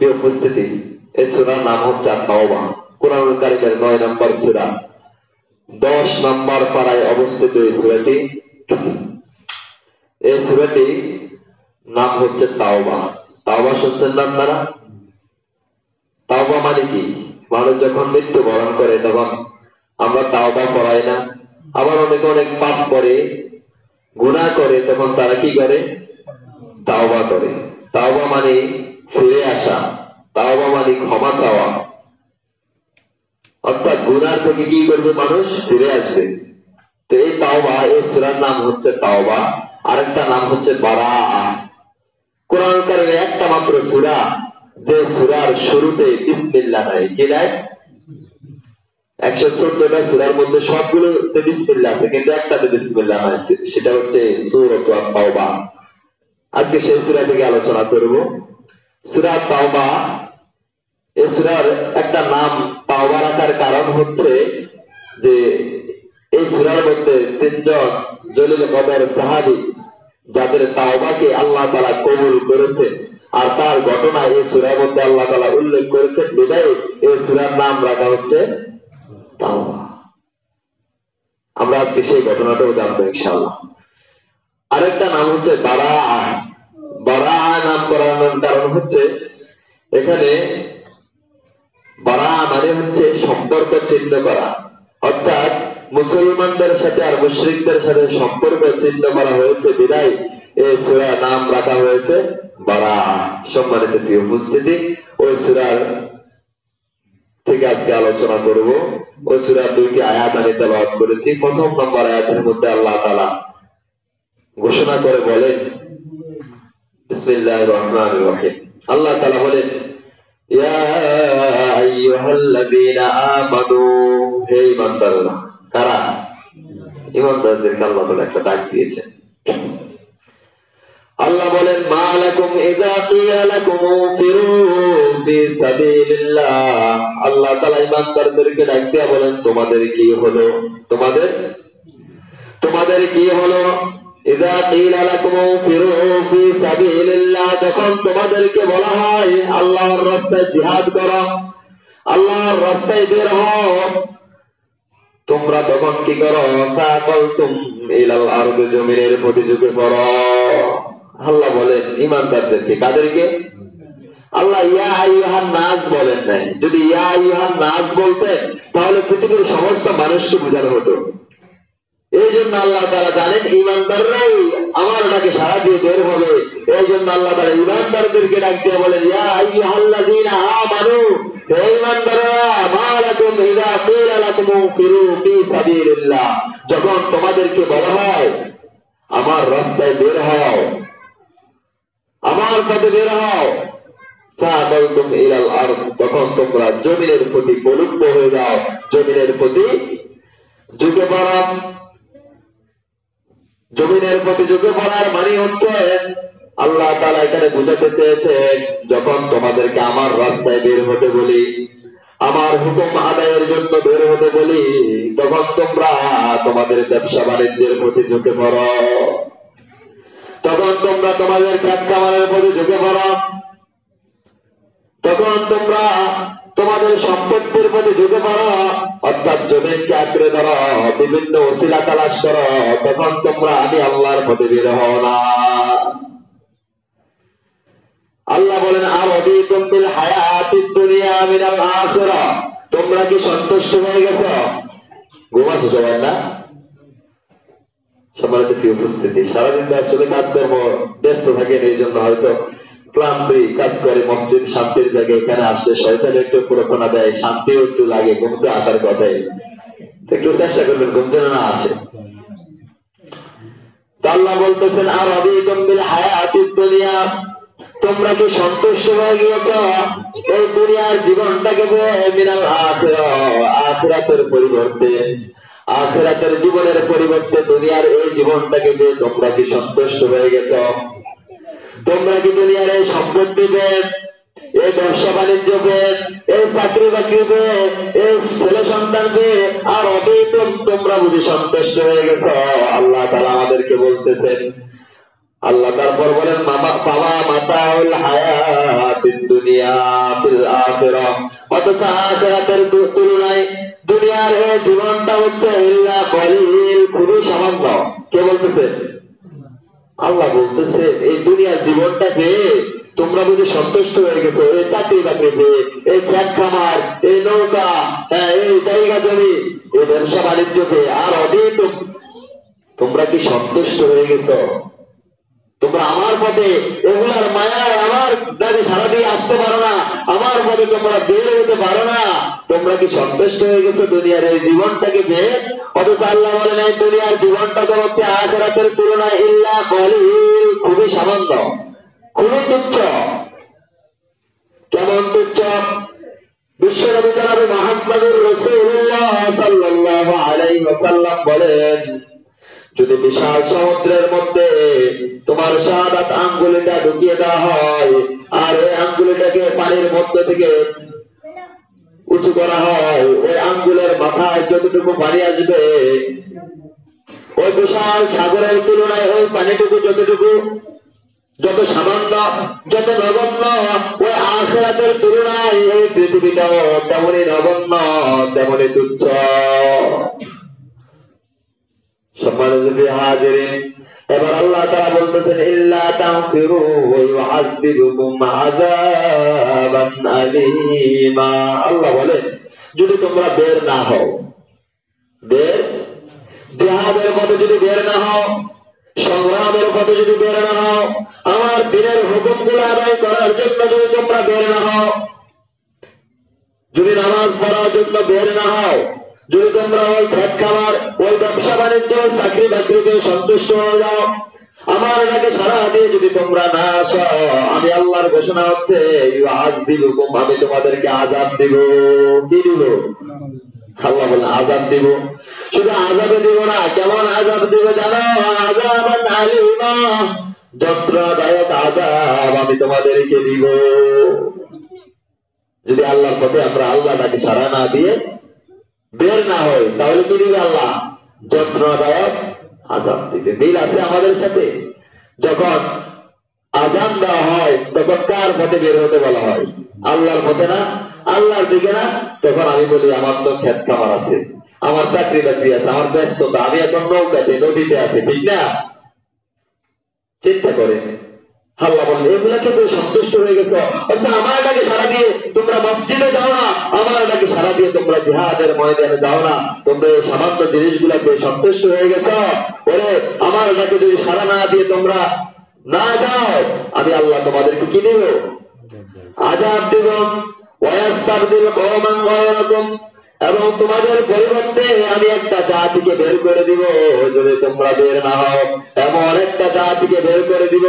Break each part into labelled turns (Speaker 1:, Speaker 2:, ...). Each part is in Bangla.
Speaker 1: প্রিয় উপস্থিতি, এই সূরার নাম হচ্ছে আত-তাওবা। কুরআনুল কারীমের 9 নম্বর সূরা, 10 নম্বর পারায় অবস্থিত এই সূরাটি। এই সূরাটি নাম হচ্ছে তাওবা। তাওবা শুনছেন না আপনারা? তাওবা মানে কি? মানুষ যখন মৃত্যুবরণ করে তখন আমরা তাওবা পড়াই না? আবার অনেকে অনেক পাপ করে, গুনাহ করে, তখন তারা কি করে? তাওবা করে। তাওবা মানে ফিরে আসা, তাওবা মানে ক্ষমা চাওয়া। অর্থাৎ গুনাহ থেকে কি করবে? মানুষ ফিরে আসবে। তো এই তাওবা, এই সূরার নাম হচ্ছে তাওবা, আরেকটা নাম হচ্ছে বারাআ। কোরআন কারীমে একটা মাত্র সূরা যে সূরার শুরুতে বিসমিল্লাহ নাই। কি নাই? 114টা সূরার মধ্যে সবগুলোতে বিসমিল্লাহ আছে, কিন্তু একটাতে বিসমিল্লাহ নাই, সেটা হচ্ছে সূরাত আত-তাওবা। আজকে সেই সূরা থেকে আলোচনা করব। সূরা তাওবা, এই সূরার একটা নাম তাওবা রাখার কারণ হচ্ছে যে এই সূরার মধ্যে তিনজন জলিল কদর সাহাবী যাদের তাওবাকে আল্লাহ তাআলা কবুল করেছে, আর তার ঘটনা এই সূরার মধ্যে আল্লাহ তাআলা উল্লেখ করেছেন, বিধায় এই সূরার নাম রাখা হচ্ছে তাওবা। আমরা আজকে সেই ঘটনাটাও জানবো ইনশাআল্লাহ। আরেকটা নাম হচ্ছে বারাআ। বারাআ নাম করার কারণ হচ্ছে এখানে বারাআ মানে হচ্ছে সম্পর্ক ছিন্ন করা, অর্থাৎ মুসলমানদের সাথে আর মুশরিকদের সাথে সম্পর্ক ছিন্ন করা হয়েছে, বিধায় এই সূরা নাম রাখা হয়েছে বারাআ। সম্মানিত প্রিয় উপস্থিতি, ওই সূরার থেকে আজকে আলোচনা করব। ওই সূরার 2টি আয়াত আমি তেলাওয়াত করেছি। প্রথম নম্বর আয়াতের মধ্যে আল্লাহ তাআলা ঘোষণা করে বলেন, বিসমিল্লাহির রহমানির রহিম। আল্লাহ তাআলা বলেন, ইয়া আইয়ুহাল্লাযীনা আমানু, হে ঈমানদাররা। কারা? ঈমানদারদেরকে আল্লাহ তাআলা একটা ডাক দিয়েছেন। আল্লাহ বলেন, মা লাকুম ইযা কিয়া লাকুম ফিরু ফি সাবিলিল্লাহ। আল্লাহ তাআলা ঈমানদারদেরকে ডাক দিয়ে বলেন, তোমাদের কি হলো? তোমাদের কি হলো? ইযা কিয়া লাকুম ফিরু ফি সাবিলিল্লাহ, যখন তোমাদেরকে বলা হয় আল্লাহর রাস্তায় জিহাদ করো, আল্লাহর রাস্তায় বের হও, তোমরা তখন কি করো? তাকালতুম ইলাল আরদি, জমিনের প্রতি ঝুঁকে পড়ো। আল্লাহ বলেন ঈমানদারদেরকে। কাদেরকে? আল্লাহ ইয়া আইয়ুহান নাস বলেন নাই। যদি ইয়া আইয়ুহান নাস বলতেন তাহলে পৃথিবীর সমস্ত মানুষকে বোঝানো হতো। এই জন্য আল্লাহ তাআলা জানেন ঈমানদাররাই আমার ডাকে সাড়া দিয়ে বের হবে। এই জন্য আল্লাহ তাআলা ঈমানদারদেরকে ডাক দিয়ে বলেন, ইয়া আইয়ুহাল্লাযীনা আমানু, হে ঈমানদাররা, মা লাকুম ইযা কিলা লাকুম ফিরু ফি সাবিলিল্লাহ, যখন তোমাদেরকে বলা হয় আমার রাস্তায় বের হও, আমার পথে বের হও, ফাআকালতুম ইলাল আরদ, তখন তোমরা জমিনের প্রতি প্রলুব্ধ হয়ে যাও, জমিনের প্রতি ঝুঁকে পড়ো। জমিনের প্রতি ঝুঁকে পড়ার মানে হচ্ছে আল্লাহ তাআলা এখানে বুঝাতে চেয়েছেন, যখন তোমাদেরকে আমার রাস্তায় বের হতে বলি, আমার হুকুম আদায়ের জন্য বের হতে বলি, তখন তোমরা তোমাদের ব্যবসা বাণিজ্যের প্রতি ঝুঁকে পড়ো, তখন তোমরা তোমাদের খাত খামারের প্রতি ঝুঁকে পড়ো, তখন তোমরা তোমাদের সম্পত্তির প্রতি ঝুঁকে পড়ো, অর্থাৎ জমিনকে আঁকড়ে ধরো, বিভিন্ন ওসিলা তালাশ করো, তখন তোমরা আমি আল্লাহর পথে বের হও না। আল্লাহ বলেন, আরাদিতুম বিল হায়াতিদ দুনিয়া মিনাল আখিরাহ, তোমরা কি সন্তুষ্ট হয়ে গেছো? ঘুমাচ্ছো সবাই না? সম্মানিত প্রিয় উপস্থিতি, সারাদিন আসলে কাজ কর্ম ব্যস্ত থাকেন, এই জন্য হয়তো ক্লান্তি কাজ করে। মসজিদ শান্তির জায়গায়, এখানে আসলে শয়তান একটু প্ররোচনা দেয়, শান্তিও একটু লাগে, ঘুমতে আসার কথাই একটু চেষ্টা করবেন ঘুম যেন না আসে। আল্লাহ বলতেছেন, আরাদিতুম বিল হায়াতিদ দুনিয়া, তোমরা কি সন্তুষ্ট হয়ে গিয়েছো এই দুনিয়ার জীবনটাকে মিনাল আখিরাহ, আখিরাতের পরিবর্তে, আখিরাতের জীবনের পরিবর্তে দুনিয়ার এই জীবনটাকে পেয়ে তোমরা কি সন্তুষ্ট হয়ে গেছো? তোমরা কি দুনিয়ার এই সম্পত্তি পেয়ে, এই ব্যবসা বাণিজ্য পেয়ে, এই চাকরি বাকরি পেয়ে, এই ছেলে সন্তান পেয়ে আর অতীতম তোমরা বুঝি সন্তুষ্ট হয়ে গেছো? আল্লাহ তাআলা আমাদেরকে বলতেছেন, আল্লাহ তারপর বলেন বাবা মাতাউল হায়াতিদ দুনিয়া ফিল আখিরাহ, অথচ আখিরাতের তুলনায় দুনিয়ার এই জীবনটা হচ্ছে ইল্লা কলিল, খুবই সামান্য। কে বলতেছে? আল্লাহ বলতেছে এই দুনিয়ার জীবনটা পেয়ে তোমরা বুঝি সন্তুষ্ট হয়ে গেছো, এই চাকরি বাকরি পেয়ে, এই খেত খামার, এই নৌকা, এই জায়গা জমি, এই ব্যবসা বাণিজ্য পেয়ে, আর অধিক তোমরা কি সন্তুষ্ট হয়ে গেছো? তোমরা আমার পথে এগুলার মায়ায় আমার দাবি সারা দিয়ে আসতে পারো না, আমার পথে তোমরা বের হতে পারো না, তোমরা কি সন্তুষ্ট হয়ে গেছো দুনিয়ার এই জীবনটাকে পেয়ে? অথচ আল্লাহ বলেন এই দুনিয়ার জীবনটা তো হচ্ছে আখিরাতের তুলনায় ইল্লা কলিল, খুবই সামান্য, খুবই তুচ্ছ। কেমন তুচ্ছ? বিশ্বনবী জনাব মুহাম্মদুর রাসূলুল্লাহ সাল্লাল্লাহু আলাইহি ওয়াসাল্লাম বলেন, যদি বিশাল সমুদ্রের মধ্যে তোমার শাহাদাত আঙ্গুলিটা ঢুকিয়ে দেওয়া হয়, আর ওই আঙ্গুলিটাকে পানির মধ্যে থেকে উঁচু করা হয়, ওই আঙ্গুলের মাথায় যতটুকু পানি আসবে, ওই বিশাল সাগরের তুলনায় ওই পানিটুকু যত সামান্য, যত নগণ্য, ওই আখিরাতের তুলনায় এই পৃথিবীটাও তেমনই নগণ্য, তেমনই তুচ্ছ। সম্মানিত হাজিরিন, এবার আল্লাহ তাআলা বলতেছেন ইল্লা তাগফিরু ইউআযিবুকুম আযাবান আলীমা। আল্লাহ বলেন যদি তোমরা বের না হও, জিহাদের পথে যদি বের না হও, সংগ্রামের পথে যদি বের না হও, আমার দ্বীনের হুকুমগুলো আদায় করার জন্য যদি তোমরা বের না হও, যদি নামাজ পড়ার জন্য বের না হও, যদি তোমরা ওই খেত খামার, ওই ব্যবসা বাণিজ্য, চাকরি বাকরিতে সন্তুষ্ট হয়ে যাও, আমার এটাকে সারা দিয়ে যদি তোমরা না আসো, আমি আল্লাহর ঘোষণা হচ্ছে ইউআযিবুকুম, আমি তোমাদেরকে আযাব দিব। কি দিব? আল্লাহ বলেন আযাব দিব। শুধু আযাবে দিব না, কেমন আযাব দিব জানো? আযাবান আলীমা, যন্ত্রণাদায়ক আযাব আমি তোমাদেরকে দিব। যদি আল্লাহর পথে আমরা আল্লাহটাকে সারা না দিয়ে বের না হই, তাহলে কি দিবে আল্লাহ? যন্ত্রণাদায়ক আযাব দিবে। মিল আছে আমাদের সাথে? যখন আযান দেওয়া হয় তখন কার পথে বের হতে বলা হয়? আল্লাহর পথে না, আল্লাহর দিকে না। তখন আমি বলি আমার তো ক্ষেত খামার আছে, আমার চাকরি বাকরি আছে, আমার ব্যস্ততা, আমি এখন নৌকাতে নদীতে আছি, ঠিক না? চিন্তা করে আল্লাহ বললেন এগুলাকে তো সন্তুষ্ট হয়ে গেছো, আচ্ছা আমার এটাকে সারা দিয়ে তোমরা মসজিদে যাও না, আমার এটাকে সারা দিয়ে তোমরা জিহাদের ময়দানে যাও না, তোমরা এই সামান্য জিনিসগুলাকে সন্তুষ্ট হয়ে গেছো। ওরে আমার এটাকে যদি সারা না দিয়ে তোমরা না যাও, আমি আল্লাহ তোমাদেরকে কি দেব? আযাব দেব। ওয়াস্তাবদিল কওমান গায়রাকুম, এবং তোমাদের পরিবর্তে আমি একটা জাতিকে বের করে দিব, যদি তোমরা বের না হও, এমন একটা জাতিকে বের করে দিব,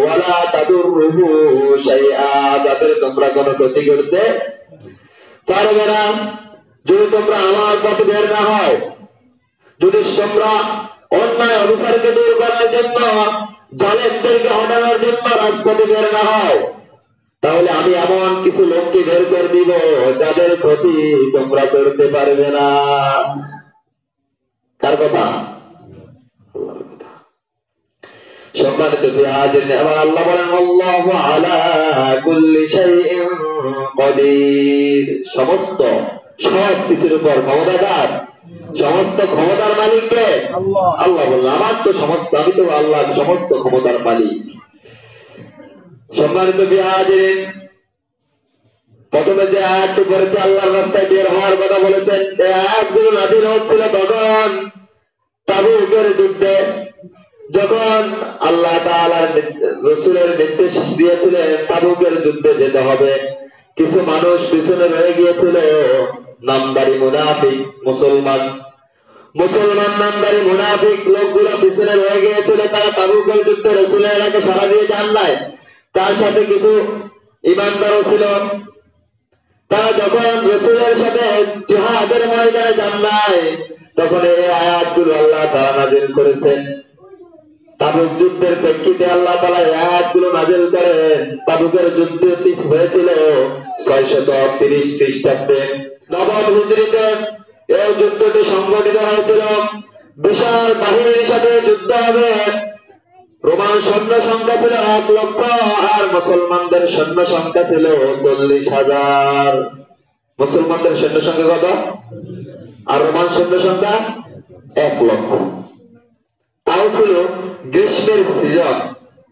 Speaker 1: ওয়ালা তাদুররুহু শাইআ, যাদের তোমরা কোনো ক্ষতি করতে পারবে না। যদি তোমরা আমার পথে বের না হও, যদি তোমরা অন্যায় অবিচারকে দূর করার জন্য, জালেমদেরকে হটানোর জন্য রাজপথে বের না হও, তাহলে আমি এমন কিছু লোককে বের করে দিব যাদের ক্ষতি তোমরা করতে পারবে না। কার কথা? আল্লাহর কথা। সম্মানিত হাজিরিন, এবার আল্লাহ বলেন আল্লাহু আলা কুল্লি শাইইন কাদির, সমস্ত সব কিছুর উপর ক্ষমতাদার, সমস্ত ক্ষমতার মালিক কে? আল্লাহ। আল্লাহ বললেন আমার তো সমস্ত, আমি তো আল্লাহ সমস্ত ক্ষমতার মালিক। সম্মানিত হাজিরিন, প্রথমে যে আয়াতটি পড়েছে আল্লাহর রাস্তায় বের হওয়ার কথা বলেছেন, এই আয়াতগুলো নাযিল হচ্ছিল তখন তাবুকের যুদ্ধে, যখন আল্লাহ তাআলার রাসূলের নির্দেশ দিয়েছিলেন তাবুকের যুদ্ধে যেতে হবে। কিছু মানুষ পিছনে রয়ে গিয়েছিল, নামদারি মুনাফিক মুসলমান নামদারি মুনাফিক লোকগুলো পিছনে রয়ে গিয়েছিল। তারা তাবুকের যুদ্ধে রাসূলের ডাকে সাড়া দিয়ে যান নাই। তার সাথে কিছু ঈমানদারও ছিল, তারা যখন রাসূলের সাথে জিহাদের ময়দানে যান নাই, তখন এই আয়াতগুলো আল্লাহ তাআলা নাযিল করেছেন। তাবুক যুদ্ধের প্রেক্ষিতে আল্লাহ তাআলা এই আয়াতগুলো নাযিল করেন। তাবুকের যুদ্ধ হয়েছিল 630 খ্রিস্টাব্দে, নবম হিজরিতে এই যুদ্ধটি সংগঠিত হয়েছিল। বিশাল বাহিনীর সাথে যুদ্ধ হবে, রোমান সৈন্য সংখ্যা ছিল 1,00,000 আর মুসলমানদের সৈন্য সংখ্যা ছিল 40,000। মুসলমানদের সৈন্য সংখ্যা কত? আর রোমান সৈন্য সংখ্যা 1,00,000। তাও ছিল গ্রীষ্মের সিজন,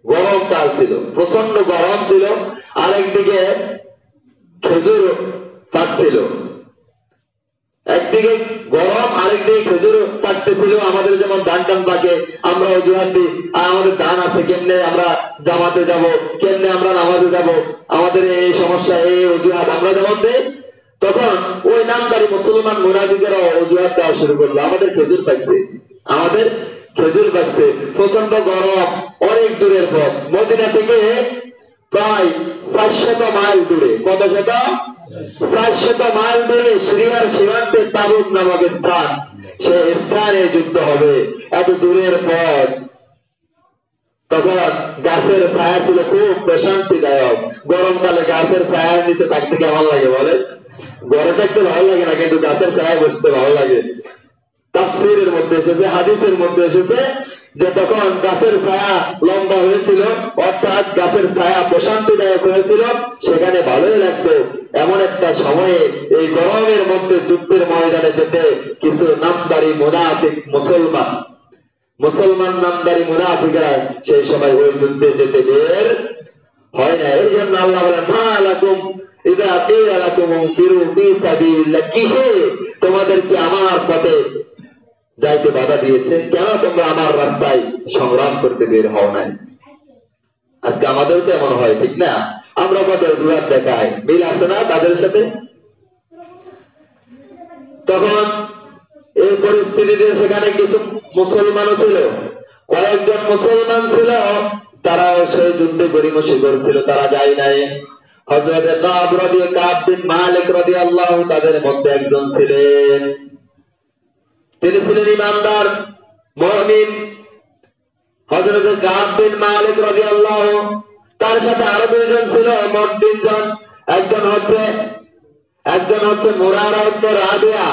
Speaker 1: গরমকাল ছিল, প্রচন্ড গরম ছিল, আরেকদিকে খেজুর পাচ্ছিল। একদিকে গরম, আরেকদিকে খেজুর পাকতেছিল। আমাদের যেমন ধান টান পাকে, আমরা অজুহাত দিই আমাদের ধান আছে, কেমনে আমরা জামাতে যাব, কেমনে আমরা নামাজে যাব, আমাদের এই সমস্যা, এই অজুহাত আমরা যেমন দিই। তখন ওই নামদারি মুসলমান মুনাফিকেরা অজুহাত দেওয়া শুরু করলো, আমাদের খেজুর পাকছে, আমাদের খেজুর পাকছে, প্রচন্ড গরম, অনেক দূরের পথ, মদিনা থেকে প্রায় 400 মাইল দূরে। কত শত? 400 মাইল দূরে সিরিয়ার সীমান্তে তাবুক নামক স্থান, সে স্থানে যুদ্ধ হবে, এত দূরের পথ। তখন গাছের ছায়া ছিল খুব প্রশান্তিদায়ক। গরমকালে গাছের ছায়ার নিচে থাকতে কেমন লাগে বলে? ঘরে থাকতে ভালো লাগে না, কিন্তু গাছের ছায়া বসতে ভালো লাগে। তাফসীরের মধ্যে এসেছে, হাদিসের মধ্যে এসেছে যে তখন গাছের ছায়া লম্বা হয়েছিল, অর্থাৎ গাছের ছায়া প্রশান্তিদায়ক হয়েছিল, সেখানে ভালোই লাগতো। এমন একটা সময়ে এই গরমের মধ্যে যুদ্ধের ময়দানে যেতে কিছু নামদারি মুনাফিক মুসলমান নামদারি মুনাফিকরা সেই সময় ওই যুদ্ধে যেতে বের হয় না। এই জন্য আল্লাহ বলেন, মা লাকুম ইযা কিলা লাকুম ফিরু ফি সাবিলিল্লাহ, কিসে তোমাদেরকে আমার পথে যাইতে বাধা দিয়েছে? কেন তোমরা আমার রাস্তায় সংগ্রাম করতে বের হও নাই? আজকে আমাদেরও তো এমন হয়, ঠিক না? আমরা কত অজুহাত দেখাই, মিল আছে না তাদের সাথে? তখন এই পরিস্থিতিতে সেখানে কিছু মুসলমানও ছিল, কয়েকজন মুসলমান ছিল, তারাও সেই যুদ্ধে গড়িমসি করেছিল, তারা যায় নাই। হযরত কাব বিন মালিক রাদিয়াল্লাহু তাদের মধ্যে একজন ছিলেন, তিনি ছিলেন ইমানদার মুমিন। হযরত কাব বিন মালিক রাদিয়াল্লাহু, তার সাথে আরো দুইজন ছিল, মোট 3 জন। একজন হচ্ছে মুরারা ইবনে রাবিয়া,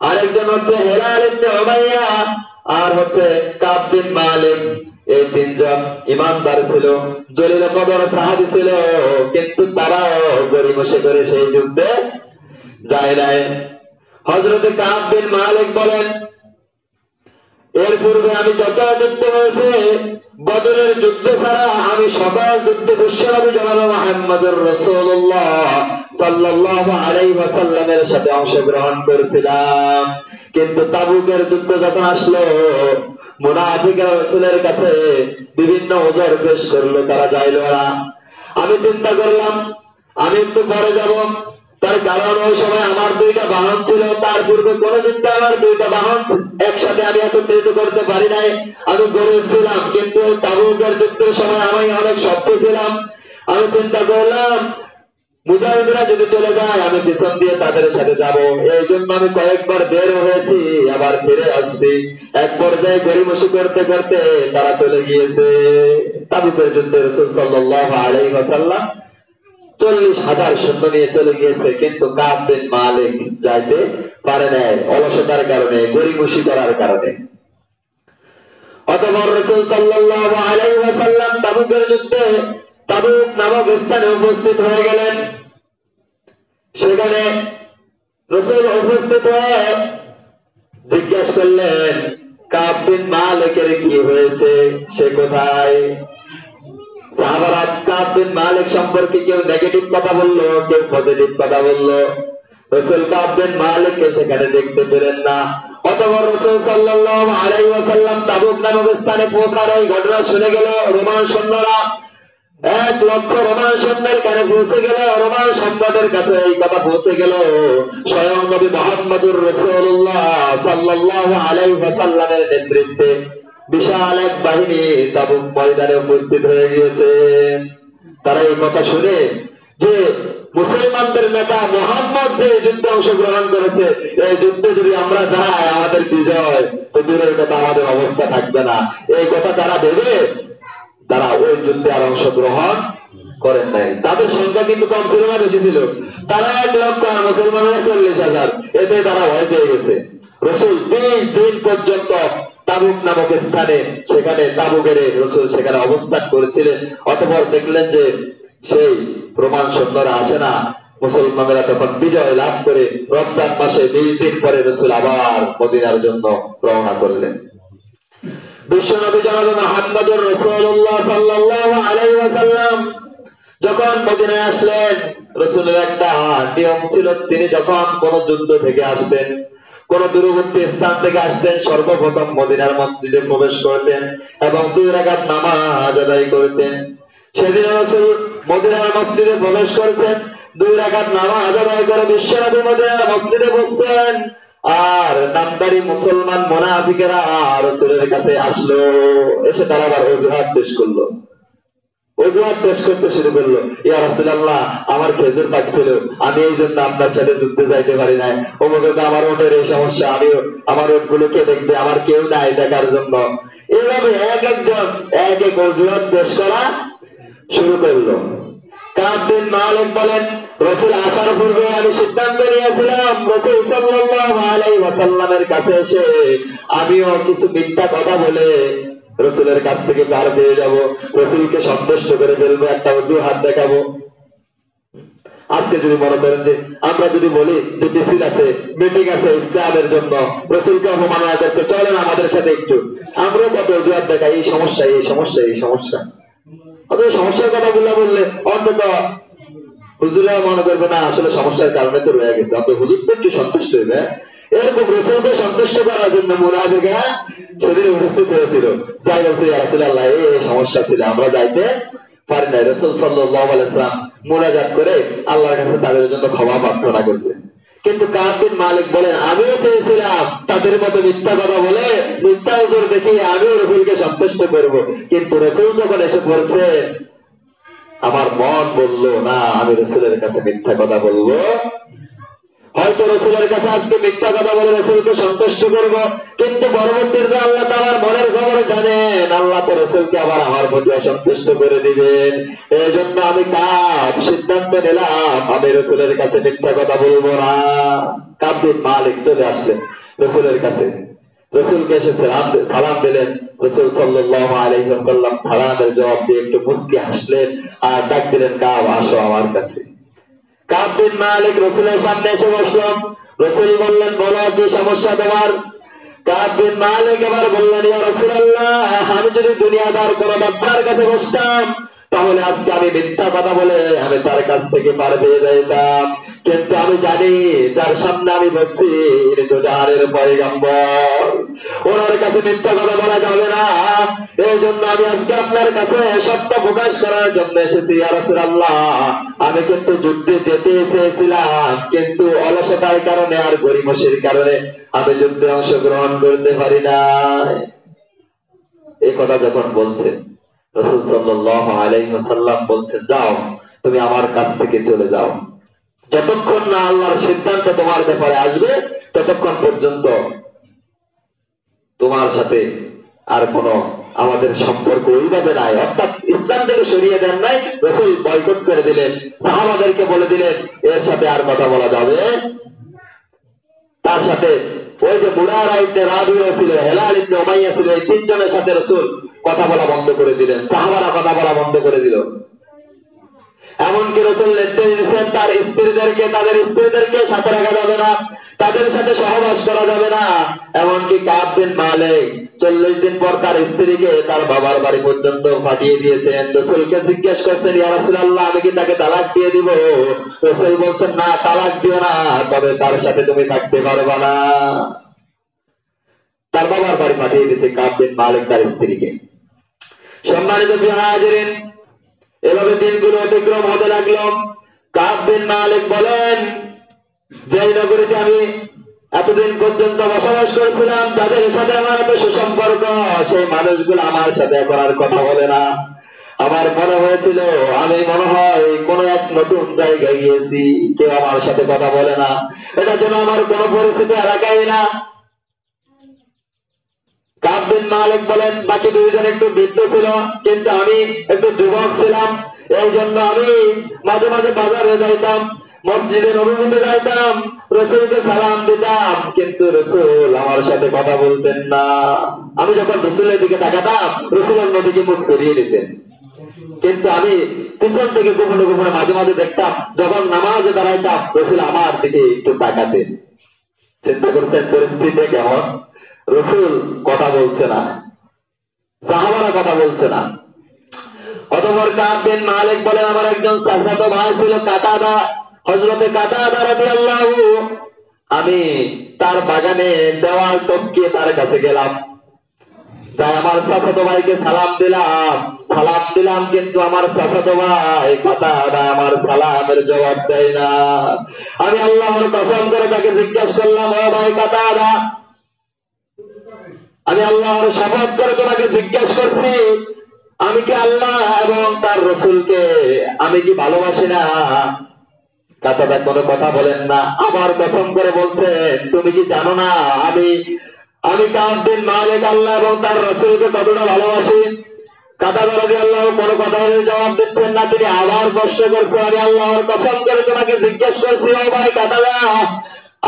Speaker 1: আরেকজন হচ্ছে হেলাল ইবনে উমাইয়া, আর হচ্ছে কাব বিন মালিক। এই 3 জন ইমানদার ছিল, জলিল কদর সাহাবী ছিল, কিন্তু তারাও গড়িমসি করে সেই যুদ্ধে যায় নাই। হযরত কাব বিন মালিক বলেন, এর পূর্বে আমি যত যুদ্ধ হয়েছে, বদরের যুদ্ধ ছাড়া আমি সকল যুদ্ধে বিশ্বনবী জনাব মুহাম্মদুর রাসূলুল্লাহ সাল্লাল্লাহু আলাইহি ওয়াসাল্লামের সাথে অংশগ্রহণ করেছিলাম। কিন্তু তাবুকের যুদ্ধ যখন আসলো, মুনাফিকরা রাসূলের কাছে বিভিন্ন ওজর পেশ করলো, তারা যাইলো না। আমি চিন্তা করলাম আমি একটু পরে যাব, তার কারণ ওই সময় আমার 2টা বাহন ছিল, তার পূর্বে কোন যুদ্ধে আমার 2টা বাহন একসাথে আমি একত্রিত করতে পারি নাই। আমি গরিব ছিলাম, কিন্তু তাবুকের যুদ্ধের সময় আমি অনেক শক্ত ছিলাম। আমি চিন্তা করলাম মুজাহিদরা যদি চলে যায়, আমি পিছন দিয়ে তাদের সাথে যাব। এই জন্য আমি কয়েকবার বের হয়েছি, আবার ফিরে আসছি। এক পর্যায়ে গড়িমসি করতে করতে তারা চলে গিয়েছে। তাবুকের যুদ্ধে রাসূল সাল্লাল্লাহু আলাইহি ওয়াসাল্লাম 40,000 সৈন্য নিয়ে চলে গিয়েছে, কিন্তু কাব বিন মালিক যাইতে পারে নাই, অলসতার কারণে, গড়িমসি করার কারণে। অতঃপর রাসূল সাল্লাল্লাহু আলাইহি ওয়াসাল্লাম তাবুকের যুদ্ধে তাবুক নামক স্থানে উপস্থিত হয়ে গেলেন। সেখানে রাসূল উপস্থিত হয়ে জিজ্ঞাসা করলেন, কাব বিন মালিকের কি হয়েছে, সে কোথায়? সাহাবারা কাব বিন মালিক সম্পর্কে কেউ নেগেটিভ কথা বললো, কেউ পজিটিভ কথা বললো। রাসূল কাব বিন মালিককে সেখানে দেখতে পেলেন না। অতঃপর রাসূল সাল্লাল্লাহু আলাইহি ওয়াসাল্লাম তাবুক নামক স্থানে পৌঁছার এই ঘটনা শুনে গেল রোমান সৈন্যরা। 1,00,000 রোমান সৈন্যের কানে পৌঁছে গেল, রোমান সম্রাটের কাছে এই কথা পৌঁছে গেল। স্বয়ং নবী মুহাম্মদুর রাসূলুল্লাহ সাল্লাল্লাহু আলাইহি ওয়াসাল্লামের নেতৃত্বে বিশাল এক বাহিনী তাবুক ময়দানে উপস্থিত হয়ে গিয়েছে। তারা এই কথা শুনে যে মুসলমানদের নেতা মুহাম্মদ যে যুদ্ধে অংশগ্রহণ করেছে, এই যুদ্ধে যদি আমরা যাই আমাদের বিজয়, তো দূরের কথা আমাদের অবস্থা থাকবে না, এই কথা তারা ভেবে তারা ওই যুদ্ধে আর অংশগ্রহণ করেন নাই। তাদের সংখ্যা কিন্তু কম ছিল না, বেশি ছিল। তারা 1,00,000 আর মুসলমানেরা 40,000, এতে তারা ভয় পেয়ে গেছে। রাসূল 20 দিন পর্যন্ত তাবুক নামক স্থানে, সেখানে তাবু গেড়ে রাসূল সেখানে অবস্থান করেছিলেন। অতঃপর দেখলেন যে সেই রোমান সৈন্যরা আসে না। মুসলমানরা তখন বিজয় লাভ করে রমজান মাসে 20 দিন পরে রাসূল আবার মদিনার জন্য রওনা করলেন। বিশ্বনবী জনাব মুহাম্মদুর রাসূলুল্লাহ সাল্লাল্লাহু আলাইহি ওয়াসাল্লাম যখন মদিনায় আসলেন, রাসূলের একটা নিয়ম ছিল, তিনি যখন কোন যুদ্ধ থেকে আসতেন, কোন দূরবর্তী স্থান থেকে আসতেন, সর্বপ্রথম মদিনার মসজিদে প্রবেশ করতেন এবং 2 রাকাত নামাজ আদায় করতেন। সেদিন রাসূল মদিনার মসজিদে প্রবেশ করেছেন, 2 রাকাত নামাজ আদায় করে বিশ্বনবী মদিনার মসজিদে বসছেন। আর নামদারি মুসলমান মুনাফিকেরা রাসূলের কাছে আসলো, এসে তারা আবার অজুহাত পেশ করলো, অজুহাত পেশ করতে শুরু করলো। ইয়া রাসূলুল্লাহ, আমার খেজুর পাকছিল, আমি এই জন্য আপনার সাথে যুদ্ধে যাইতে পারি নাই। অমুক আমার ওটের এই সমস্যা, আমিও আমার ওটগুলো কে দেখবে, আমার কেউ নাই দেখার জন্য। এইভাবে এক একজন এক এক অজুহাত পেশ করা শুরু করলো। কাব বিন মালিক বলেন, রাসূল আসার পূর্বে আমি সিদ্ধান্ত নিয়েছিলাম রাসূল সাল্লাল্লাহু আলাইহি ওয়াসাল্লামের কাছে এসে আমিও কিছু মিথ্যা কথা বলে রাসূলের কাছ থেকে পার পেয়ে যাব, রাসূলকে সন্তুষ্ট করে ফেলবো, একটা অজুহাত দেখাবো। আজকে যদি মনে করেন যে আমরা যদি বলি যে মিছিল আছে, মিটিং আছে ইসলামের জন্য, রাসূলকে অপমাননা করছে, চলেন আমাদের সাথে একটু, আমরা কত অজুহাত দেখাই, এই সমস্যা এই সমস্যা এই সমস্যা। অথচ সমস্যার কথা বললে অন্তত হুজুরা মনে করবে না আসলে সমস্যার কারণে তো রয়ে গেছে, অত হুজুর তো একটু সন্তুষ্ট হইবে। এরকম রাসূলকে সন্তুষ্ট করার জন্য মুনাফিকরা সেদিন উপস্থিত হয়েছিল, যাই বলছে ইয়া রাসূলুল্লাহ এই সমস্যা ছিল, আমরা যাইতে পারি না। রাসূল সাল্লাল্লাহু আলাইহি ওয়াসাল্লাম মুনাজাত করে আল্লাহর কাছে তাদের জন্য ক্ষমা প্রার্থনা করছে। কিন্তু কাব বিন মালিক বলেন, আমিও চেয়েছিলাম তাদের মতো মিথ্যা কথা বলে মিথ্যা ওজোর দেখিয়ে আমিও রাসূলকে সন্তুষ্ট করব, কিন্তু রাসূল যখন এসে পড়ছে আমার মন বলল না, আমি রাসূলের কাছে মিথ্যা কথা বলবো। হয়তো রাসূলের কাছে আজকে মিথ্যা কথা বলে রাসূলকে সন্তুষ্ট করব, কিন্তু পরবর্তীতে আল্লাহ তাআলার মনের খবর জানেন, আল্লাহ তো রাসূলকে আবার আমার প্রতি অসন্তুষ্ট করে দিবেন। এজন্য আমি কাব সিদ্ধান্ত নিলাম আমি রাসূলের কাছে মিথ্যা কথা বলবো না। কাব বিন মালিক চলে আসলেন রাসূলের কাছে, রাসূলকে এসে সালাম দিলেন। রাসূল সাল্লাল্লাহু আলাইহি ওয়াসাল্লাম সালামের জবাব দিয়ে একটু মুস্কি হাসলেন আর ডাক দিলেন, কাব আসো আমার কাছে। কাব বিন মালিক রাসূলের সামনে এসে বসল। রাসূল বললেন, বলো কি সমস্যা তোমার? কাব বিন মালিক এবার বললেন, ইয়া রাসূলুল্লাহ, আমি যদি দুনিয়াদার কোন বাচ্চার কাছে বসতাম তাহলে আজকে আমি মিথ্যা কথা বলে আমি তার কাছ থেকে পার পেয়ে যাইতাম, কিন্তু আমি জানি যার সামনে আমি বসছি ইনি তো জাহানের পয়গম্বর, ওনার কাছে মিথ্যা কথা বলা যাবে না। এই জন্য আমি আজকে আপনার কাছে সত্য প্রকাশ করার জন্য এসেছি। ইয়া রাসূলুল্লাহ, আমি কিন্তু যুদ্ধে যেতে চেয়েছিলাম, কিন্তু অলসতার কারণে আর গরিমসির কারণে আমি যুদ্ধে অংশগ্রহণ করতে পারি নাই। এই কথা যখন বলছেন রাসূল সাল্লাল্লাহু আলাইহি ওয়াসাল্লাম বলছেন, যাও তুমি আমার কাছ থেকে চলে যাও, যতক্ষণ না আল্লাহর সিদ্ধান্ত তোমার ব্যাপারে আসবে ততক্ষণ পর্যন্ত তোমার সাথে আর কোন আমাদের সম্পর্ক ওইভাবে নাই। অর্থাৎ ইসলাম থেকে সরিয়ে দেন নাই, রাসূল বয়কট করে দিলেন, সাহাবাদেরকে বলে দিলেন এর সাথে আর কথা বলা যাবে। তার সাথে ওই যে মুরারা ইবনে রাবিয়া ছিল, হেলাল ইবনে উমাইয়া ছিল, এই তিনজনের সাথে রাসূল কথা বলা বন্ধ করে দিলেন, সাহাবারা কথা বলা বন্ধ করে দিল। এমনকি রাসূল নির্দেশ দিয়েছেন তার স্ত্রীদেরকে, তাদের স্ত্রীদেরকে সাথে রাখা যাবে না, তাদের সাথে সহবাস করা যাবে না। এমনকি কাব বিন মালিক 40 দিন পর তার স্ত্রীকে তার বাবার বাড়ি পর্যন্ত পাঠিয়ে দিয়েছেন। রাসূলকে জিজ্ঞেস করছেন, ইয়া রাসূলুল্লাহ, আমি কি তাকে তালাক দিয়ে দিব? রাসূল বলছেন, না, তালাক দিও না, তবে তার সাথে তুমি থাকতে পারবে না। তার বাবার বাড়ি পাঠিয়ে দিয়েছে কাব বিন মালিক তার স্ত্রীকে। সম্মানিত হাজিরিন, এভাবে দিনগুলো অতিক্রম হতে লাগলো। কাব বিন মালিক বলেন, যে নগরীতে আমি এতদিন পর্যন্ত বসবাস করছিলাম, যাদের সাথে আমার এত সুসম্পর্ক, সেই মানুষগুলো আমার সাথে এখন আর কথা বলে না। আমার মনে হয়েছিল আমি মনে হয় কোন এক নতুন জায়গায় গিয়েছি, কেউ আমার সাথে কথা বলে না, এটা যেন আমার কোন পরিস্থিতি এলাকায় না। কাব বিন মালিক বলেন, বাকি দুইজন একটু বৃদ্ধ ছিল, কিন্তু আমি একটু যুবক ছিলাম, এই জন্য আমি মাঝে মাঝে বাজারে যাইতাম, মসজিদে নববীতে যাইতাম, রসুলকে সালাম দিতাম, কিন্তু রসুল আমার সাথে কথা বলতেন না। আমি যখন রসুলের দিকে তাকাতাম, রসুল অন্যদিকে মুখ ফিরিয়ে দিতেন। কিন্তু আমি পিছন থেকে গোপনে গোপনে মাঝে মাঝে দেখতাম, যখন নামাজে দাঁড়াইতাম, রসুল আমার দিকে একটু তাকাতেন। চিন্তা করছেন পরিস্থিতি কেমন? রসুল কথা বলছে না, সাহাবারা কথা বলছে না। অতঃপর কাব বিন মালিক বলেন, আমার একজন চাচাতো ভাই ছিল কাতাদা, হযরতে কাতাদা রাদিয়াল্লাহু, আমি তার বাগানে দেওয়াল টপকিয়ে তার কাছে গেলাম, যাই আমার চাচাতো ভাইকে সালাম দিলাম, কিন্তু আমার চাচাতো ভাই কাতাদা আমার সালামের জবাব দেয় না। আমি আল্লাহর কসম করে তাকে জিজ্ঞাসা করলাম, ও ভাই কাতাদা, আমি আল্লাহর শপথ করে তোমাকে জিজ্ঞাসা করছি, আমি কি আল্লাহ এবং তার রসুলকে আমি কি ভালোবাসি না? কাতাদা কোনো কথা বলেন না, আবার কসম করে বলছেন, তুমি কি জানো না আমি কাব বিন মালিক আল্লাহ এবং তার রসুলকে কতটা ভালোবাসি? কাতাদা রাদিয়াল্লাহু কোনো কথা জবাব দিচ্ছেন না। তিনি আবার প্রশ্ন করছেন, আমি আল্লাহর কসম করে তোমাকে জিজ্ঞেস করছি, ও ভাই কাতাদা,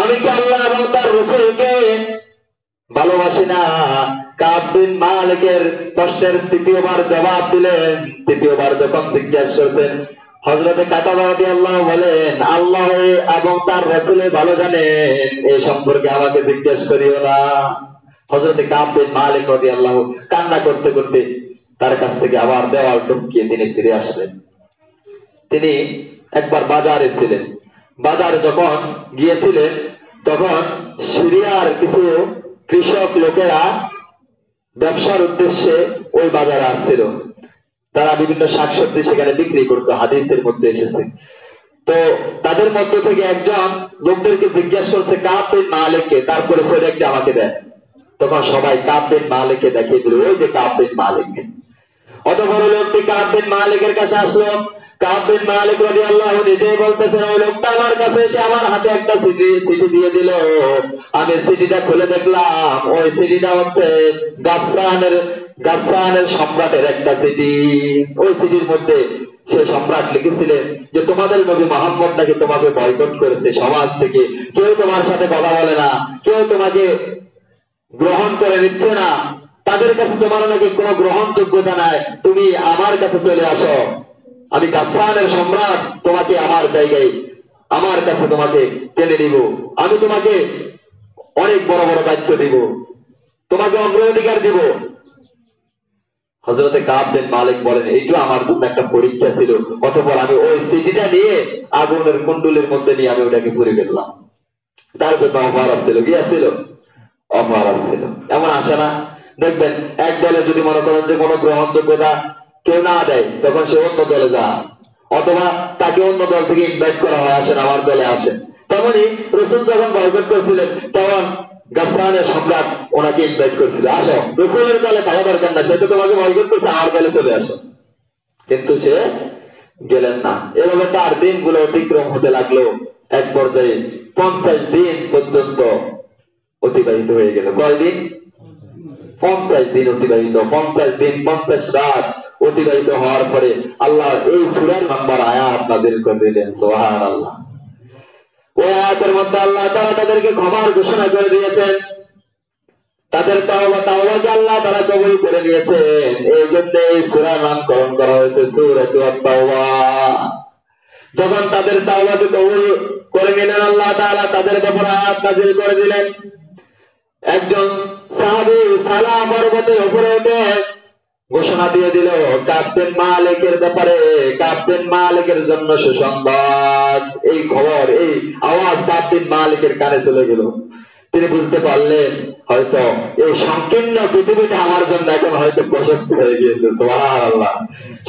Speaker 1: আমি কি আল্লাহ এবং তার রসুলকে ভালোবাসি না? কাব বিন মালিকের প্রশ্নের তৃতীয়বার জবাব দিলেন। তৃতীয়বার যখন জিজ্ঞাসা করছেন, হযরতে কাতাদা রাদিয়াল্লাহু বলেন, আল্লাহ এবং তার রাসূল ভালো জানেন, এই সম্পর্কে আমাকে জিজ্ঞেস করিও না। হযরতে কাব বিন মালিক রাদিয়াল্লাহু কান্না করতে করতে তার কাছ থেকে আবার দেওয়াল টপকিয়ে তিনি ফিরে আসলেন। তিনি একবার বাজারে ছিলেন, বাজারে যখন গিয়েছিলেন, তখন সিরিয়ার কিছু কৃষক লোকেরা ব্যবসার উদ্দেশ্যে ওই বাজারে আসছিল। তারা বিভিন্ন শাকসবজি সেখানে বিক্রি করতো, হাদিসের মধ্যে এসেছে। তো তাদের মধ্য থেকে একজন লোকদেরকে জিজ্ঞাসা করছে কাব বিন মালিককে, তার পরিচয় একটু আমাকে দেন। তখন সবাই কাব বিন মালিককে দেখিয়ে দিল, ওই যে কাব বিন মালিক। অত বড় লোকটি কাব বিন মালিকের কাছে আসলো। কাব বিন মালিক রাদিয়াল্লাহু নিজেই বলতেছেন, ওই লোকটা আমার কাছে এসে আমার হাতে একটা চিঠি দিয়ে দিল। আমি চিঠিটা খুলে দেখলাম, ওই চিঠিটা হচ্ছে গাসসানের সম্রাটের একটা চিঠি। ওই চিঠির মধ্যে সে সম্রাট লিখেছিলেন যে তোমাদের নবী মুহাম্মদ নাকি তোমাকে বয়কট করেছে, সমাজ থেকে কেউ তোমার সাথে কথা বলে না, কেউ তোমাকে গ্রহণ করে নিচ্ছে না, তাদের কাছে তোমার নাকি কোনো গ্রহণযোগ্যতা নাই, তুমি আমার কাছে চলে আসো, আমি গাসসানের সম্রাট, তোমাকে আমার জায়গায় আমার কাছে তোমাকে টেনে নিব, আমি তোমাকে অনেক বড় বড় দায়িত্ব দিব, তোমাকে অগ্রাধিকার দিব। হযরতে কাব বিন মালিক বলেন, এইটা আমার জন্য একটা পরীক্ষা ছিল। অতঃপর আমি ওই চিঠিটা নিয়ে আগুনের কুণ্ডুলের মধ্যে নিয়ে আমি ওটাকে পুড়ে ফেললাম। তার জন্য অফার আসছিল, কি আসছিল? অফার আসছিল। এমন আসে না? দেখবেন এক দলে যদি মনে করেন যে কোনো গ্রহণযোগ্যতা কেউ না দেয়, তখন সে অন্য দলে যায়, অথবা তাকে অন্য দল থেকে ইনভাইট করা হয়, আসেন আমার দলে আসেন। তেমনি রাসূল যখন বয়কট করছিলেন, তখন গাসসানের সম্রাট ওনাকে ইনভাইট করছিল, আসো রাসূলের দলে থাকা দরকার না, সে তো তোমাকে বয়কট করছে, আমার দলে চলে আসো। কিন্তু সে গেলেন না। এভাবে তার দিনগুলো অতিক্রম হতে লাগলো। এক পর্যায়ে 50 দিন পর্যন্ত অতিবাহিত হয়ে গেল। কয়দিন? 50 দিন অতিবাহিত। 50 দিন 50 রাত অতিবাহিত হওয়ার পরে আল্লাহ এই সূরার নাম্বার আয়াত নাযিল করে দিলেন। সুবহানাল্লাহ। ওই আয়াতের মধ্যে আল্লাহ তাআলা তাদেরকে ক্ষমার ঘোষণা করে দিয়েছেন, তাদের তাওবাকে আল্লাহ তাআলা কবুল করে নিয়েছেন। এই জন্য এই সূরার নামকরণ করা হয়েছে সূরাতুত তাওবা। যখন তাদের তাওবাকে কবুল করে নিলেন, আল্লাহ তাআলা তাদের ব্যাপারে আয়াত নাযিল করে দিলেন। একজন সাহাবী সালা পর্বতের উপরে উঠে ঘোষণা দিয়ে দিল কাব বিন মালিকের ব্যাপারে, কাব বিন মালিকের জন্য সুসংবাদ। এই খবর, এই আওয়াজ কাব বিন মালিকের কানে চলে গেল। তিনি বুঝতে পারলেন হয়তো এই সংকীর্ণ পৃথিবীটা আমার জন্য এখন হয়তো প্রশস্ত হয়ে গিয়েছে। সুবহানাল্লাহ।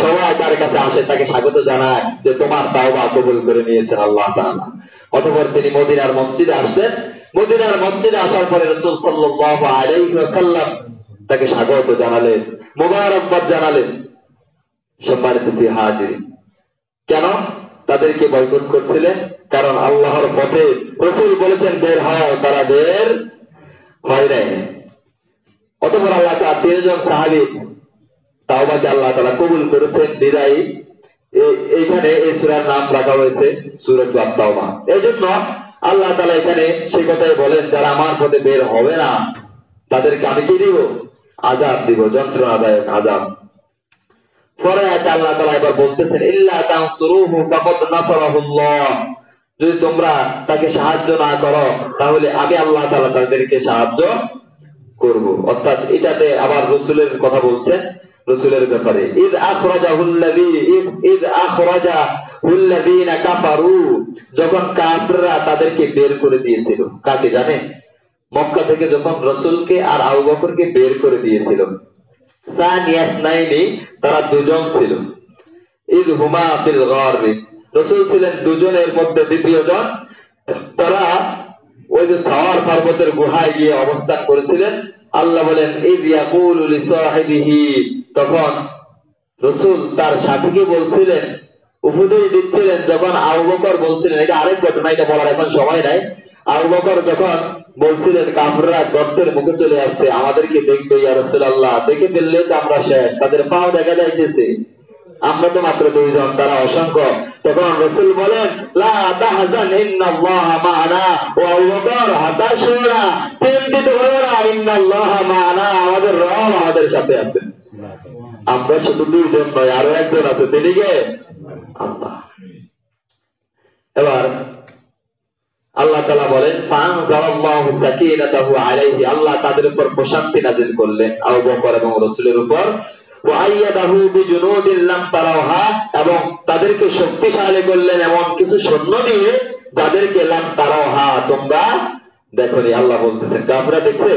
Speaker 1: সবাই তার কাছে আসে, তাকে স্বাগত জানায় যে তোমার তাওবা কবুল করে নিয়েছেন আল্লাহ তাআলা। অতঃপর তিনি মদিনার মসজিদে আসলেন। মদিনার মসজিদে আসার পরে রাসূল সাল্লাল্লাহু আলাইহি ওয়াসাল্লাম তাকে স্বাগত জানালেন, মোবারকবাদ জানালেন। সম্মানিত হাজির, কেন তাদেরকে বয়কট করছিলেন? কারণ আল্লাহর পথে রাসূল বলেছেন বের হও, তারা বের হয় নাই। অতঃপর আল্লাহ তাআলা 3 জন সাহাবী তাওবাকে আল্লাহ তাআলা কবুল করেছেন, বিদায়ী এইখানে এই সূরার নাম রাখা হয়েছে সূরাতুত আত-তাওবা। এইজন্য আল্লাহ তাআলা এখানে সেই কথাই বলেন, যারা আমার পথে বের হবে না তাদেরকে আমি কি দিব? আযাব দিব, যন্ত্রণাদায়ক আযাব। পরে আয়াতে আল্লাহ তাআলা এবার বলতেছেন, ইল্লা তানসুরুহু ফাকাদ নাসারাহুল্লাহ, যদি তোমরা তাকে সাহায্য না করো তাহলে আমি আল্লাহ তাআলা তাদেরকে সাহায্য করব। অর্থাৎ এটাতে আবার রাসূলের কথা বলছেন, রাসূলের ব্যাপারে। ইদ আখরাজাহুল্লাযীনা কাফারু, যখন কাফিররা তাদেরকে বের করে দিয়েছিল। কাকে জানেন? মক্কা থেকে যখন রাসূলকে আর আবু বকরকে বের করে দিয়েছিল। সানিয়াতনাইনি, তারা দুজন ছিল। ইদ হুমা ফিল গারি, রাসূল ছিলেন দুজনের মধ্যে দ্বিতীয় জন। তারা ওই যে সাওয়ার পর্বতের গুহায় গিয়ে অবস্থান করেছিলেন। আল্লাহ বলেন, ইদ ইয়াকুলু লিসাহিবিহি, তখন রাসূল তার সাথীকে বলছিলেন, উপদেশ দিচ্ছিলেন, যখন আবু বকর বলছিলেন, এটা আরেক ঘটনা, এটা বলার এখন সময় নাই। আবু বকর যখন বলছিলেন কাফিররা গর্তের মুখে চলে আসছে, আমাদেরকে দেখবে ইয়া রাসূলুল্লাহ, দেখে ফেললে তো আমরা শেষ, তাদের পাও দেখা যাইতেছে, আমরা তো মাত্র দুইজন, তারা অসংখ্য। তখন রাসূল বলেন, লা তাহজান ইন্নাল্লাহা মা'ানা, ও আবু বকর হতাশ হও না, চিন্তিত হও না, ইন্নাল্লাহা মা'ানা, আমাদের রব আমাদের সাথে আছেন। আমরা শুধু দুইজন নয়, আরো একজন আছে, তিনি কে? আল্লাহ। এবার আল্লাহ তাআলা বলেন, ফাআনজালাল্লাহু সাকিনাতাহু আলাইহি, আল্লাহ তাদের উপর প্রশান্তি নাযিল করলেন আবু বকর এবং রাসূলের উপর। ওয়া আইয়াদাহু বিজুনুদিন লাম তারাওহা, এবং তাদেরকে শক্তিশালী করলেন এমন কিছু সৈন্য দিয়ে যাদেরকে লাম তারাওহা, তোমরা দেখোনি। আল্লাহ বলতেছেন কাফিররা দেখছে?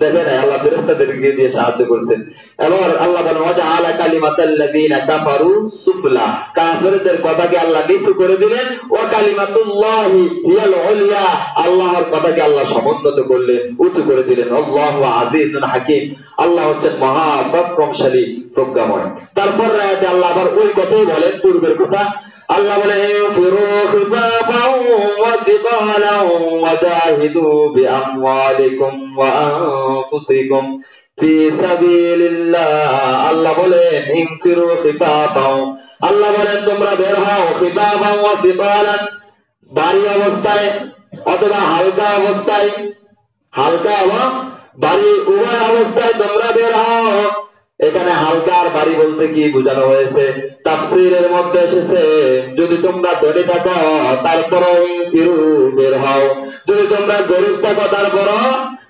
Speaker 1: দেখে না, আল্লাহ ফেরেশতাদেরকে দিয়ে সাহায্য করছেন। এবার আল্লাহ বলেন, ওয়াজআলা কালিমাতাল্লাযীনা কাফারু সুফলা, কাফিরদের কথাকে আল্লাহ নিচু করে দিলেন। ওয়া কালিমাতুল্লাহি হিয়াল উলিয়া, আল্লাহর কথাকে আল্লাহ সমুন্নত করলেন, উঁচু করে দিলেন। আল্লাহু আজিজুন হাকীম, আল্লাহ হচ্ছেন মহা পরাক্রমশালী, প্রজ্ঞাময়। তারপর আয়াতে আল্লাহ আবার ওই কথাই বলেন, পূর্বের কথা। আল্লাহ বলেন, ইনফিরু খিফাফাও ওয়া তিকালাও ওয়াজাহিদু বিআমওয়ালিকুম ওয়া আনফুসিকুম ফি সাবিলিল্লাহ। আল্লাহ বলেন, ইনফিরু খিফাফাও, আল্লাহ বলেন তোমরা বের হও, খিফাফাও ওয়া তিকালান, ভারী অবস্থায় অথবা হালকা অবস্থায়, হালকা এবং ভারী উভয় অবস্থায় তোমরা বের হও। এখানে হালকা আর ভারী বলতে কি বোঝানো হয়েছে? তাফসীরের মধ্যে এসেছে, যদি তোমরা ধনী থাকো তারপরও ফিরু বের হও, যদি তোমরা গরিব থাকো তারপরও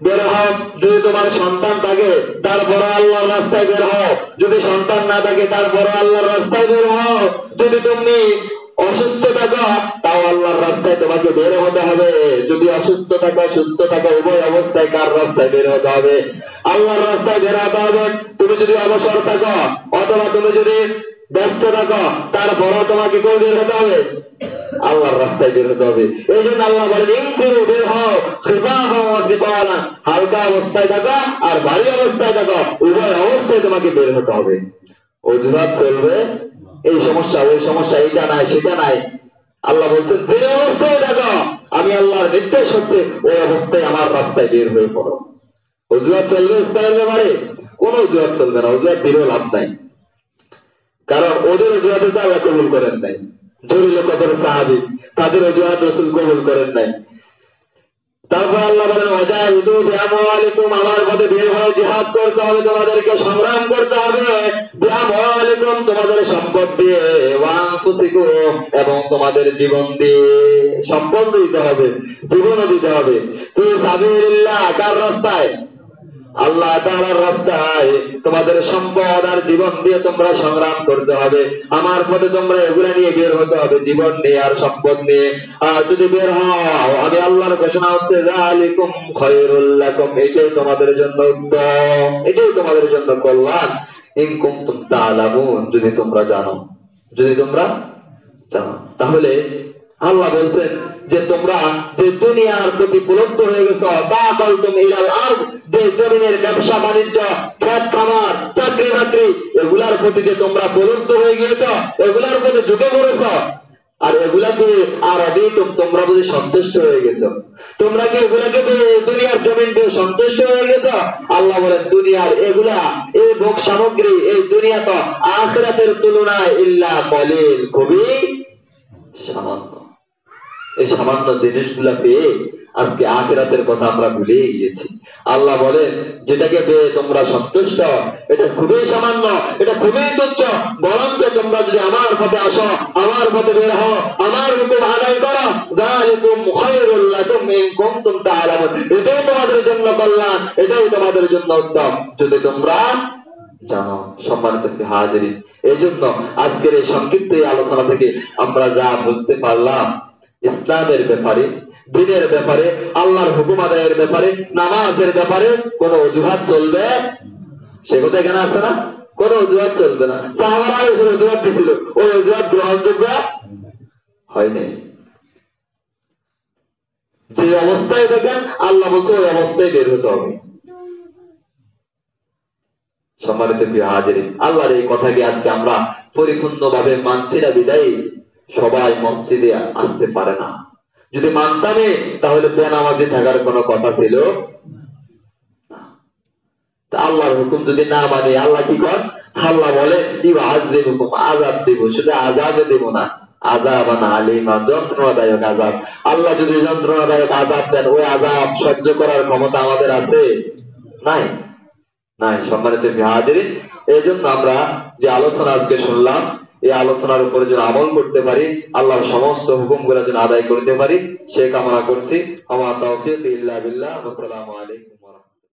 Speaker 1: বের হও, যদি তোমার সন্তান থাকে তারপরও আল্লাহর রাস্তায় বের হও, যদি সন্তান না থাকে তারপরও আল্লাহর রাস্তায় বের হও, যদি তুমি অসুস্থ থাকো তাও আল্লাহর রাস্তায় তোমাকে বের হতে হবে, যদি অসুস্থ থাকো সুস্থ থাকো উভয় অবস্থায় কার রাস্তায় বের হতে হবে? আল্লাহর রাস্তায় বের হতে হবে। তুমি যদি অবসর থাকো অথবা তুমি যদি ব্যস্ত থাকো তারপরও তোমাকে কই বের হতে হবে? আল্লাহর রাস্তায় বের হতে হবে। এই জন্য আল্লাহ বলেন, ইনফিরু, বের হও, খিফাফাও ওয়া তিকালান, হালকা অবস্থায় থাকো আর ভারী অবস্থায় থাকো, উভয় অবস্থায় তোমাকে বের হতে হবে। অজুহাত চলবে, এই সমস্যা ওই সমস্যা, এটা নাই সেটা নাই। আল্লাহ বলছেন, যে অবস্থায় থাকো আমি আল্লাহর নির্দেশ হচ্ছে ওই অবস্থায় আমার রাস্তায় বের হয়ে পড়ো। অজুহাত চলবে ইসলামের ব্যাপারে? কোন অজুহাত চলবে না, অজুহাত দিলেও লাভ নাই, কারণ ওদের অজুহাতে তো আল্লাহ কবুল করেন নাই। জলিল কদর সাহাবী, তাদের অজুহাত রাসূল কবুল করেন নাই। তারপর আল্লাহ বলেন, ওয়াজাহিদু বিআমওয়ালিকুম, আমার পথে বের হয়ে জিহাদ করতে হবে, তোমাদেরকে সংগ্রাম করতে হবে। বিআমওয়ালিকুম, তোমাদের সম্পদ দিয়ে, ওয়া আনফুসিকুম, এবং তোমাদের জীবন দিয়ে। সম্পদ দিতে হবে, জীবনও দিতে হবে। ফি সাবিলিল্লাহ, কার রাস্তায়? আল্লাহ তাআলার রাস্তায় তোমাদের সম্পদ আর জীবন দিয়ে তোমরা সংগ্রাম করতে হবে। আমার পথে তোমরা এগুলা নিয়ে বের হতে হবে, জীবন নিয়ে আর সম্পদ নিয়ে। আর যদি বের হও, আমি আল্লাহর ঘোষণা হচ্ছে, যালিকুম খায়রুল লাকুম, এটাই তোমাদের জন্য উত্তম, এটাই তোমাদের জন্য কল্যাণ। ইন কুনতুম তা'লামুন, যদি তোমরা জানো, যদি তোমরা জানো। তাহলে আল্লাহ বলছেন যে তোমরা যে দুনিয়ার প্রতি প্রলুব্ধ হয়ে গেছো, তাকালতুম ইলাল আরদ, যে জমিনের ব্যবসা বাণিজ্য, খেত খামার, চাকরি বাকরি, এগুলার প্রতি যে তোমরা প্রলুব্ধ হয়ে গিয়েছো, এগুলার প্রতি ঝুঁকে পড়েছো, আর এগুলাকে আর তোমরা বুঝি সন্তুষ্ট হয়ে গেছো? তোমরা কি এগুলাকে দুনিয়ার জমিন পেয়ে সন্তুষ্ট হয়ে গেছো? আল্লাহ বলেন দুনিয়ার এগুলা, এই ভোগ সামগ্রী, এই দুনিয়া তো আখিরাতের তুলনায় ইল্লা কলিল, খুবই সামান্য। এই সামান্য জিনিসগুলা পেয়ে আজকে আখিরাতের কথা আমরা ভুলে গিয়েছি। আল্লাহ বলেন যেটাকে পেয়ে তোমরা সন্তুষ্ট, এটা খুবই সামান্য, এটা খুবই তুচ্ছ। বরঞ্চ তোমরা যদি আমার পথে আসো, আমার পথে বের হও, আমার হুকুম আদায় করো, যালিকুম খায়রুল লাকুম ইন কুনতুম তা'লামুন, এটাই তোমাদের জন্য কল্যাণ, এটাই তোমাদের জন্য উত্তম, যদি তোমরা জানো। সম্মানিত হাজিরিন, এই জন্য আজকের এই সংক্ষিপ্ত আলোচনা থেকে আমরা যা বুঝতে পারলাম, ইসলামের ব্যাপারে, দ্বীনের ব্যাপারে, আল্লাহর হুকুম আদায়ের ব্যাপারে, নামাজের ব্যাপারে কোন অজুহাত চলবে? সে কথা এখানে আছে না? কোন অজুহাত চলবে না। সাহাবারা অজুহাত দিছিল, ওই অজুহাত গ্রহণযোগ্য হয়নি। যে অবস্থায় দেখেন আল্লাহ বলছে ওই অবস্থায় বের হতে হবে। সম্মানিত প্রিয় হাজিরিন, আল্লাহর এই কথাকে আজকে আমরা পরিপূর্ণভাবে মানছি না বিদায়ী সবাই মসজিদে আসতে পারে না। যদি মানতামে তাহলে বেনামাজি থাকার কোনো কথা ছিল না। আল্লাহর হুকুম যদি না মানি, আল্লাহ কি কর? আল্লাহ বলে হুকুম, আযাব দেব, শুধু আযাবে দেব না, আযাবান আলীমা, যন্ত্রণাদায়ক আযাব। আল্লাহ যদি যন্ত্রণাদায়ক আযাব দেন, ওই আযাব সহ্য করার ক্ষমতা আমাদের আছে? নাই, নাই। সম্মানিত হাজিরিন, এই জন্য আমরা যে আলোচনা আজকে শুনলাম, এই আলোচনার উপরে যেন আমল করতে পারি, আল্লাহর সমস্ত হুকুমগুলো যেন আদায় করতে পারি, সে কামনা করছি। আমার তাওফীক ইল্লা বিল্লাহ। আসসালামু আলাইকুম।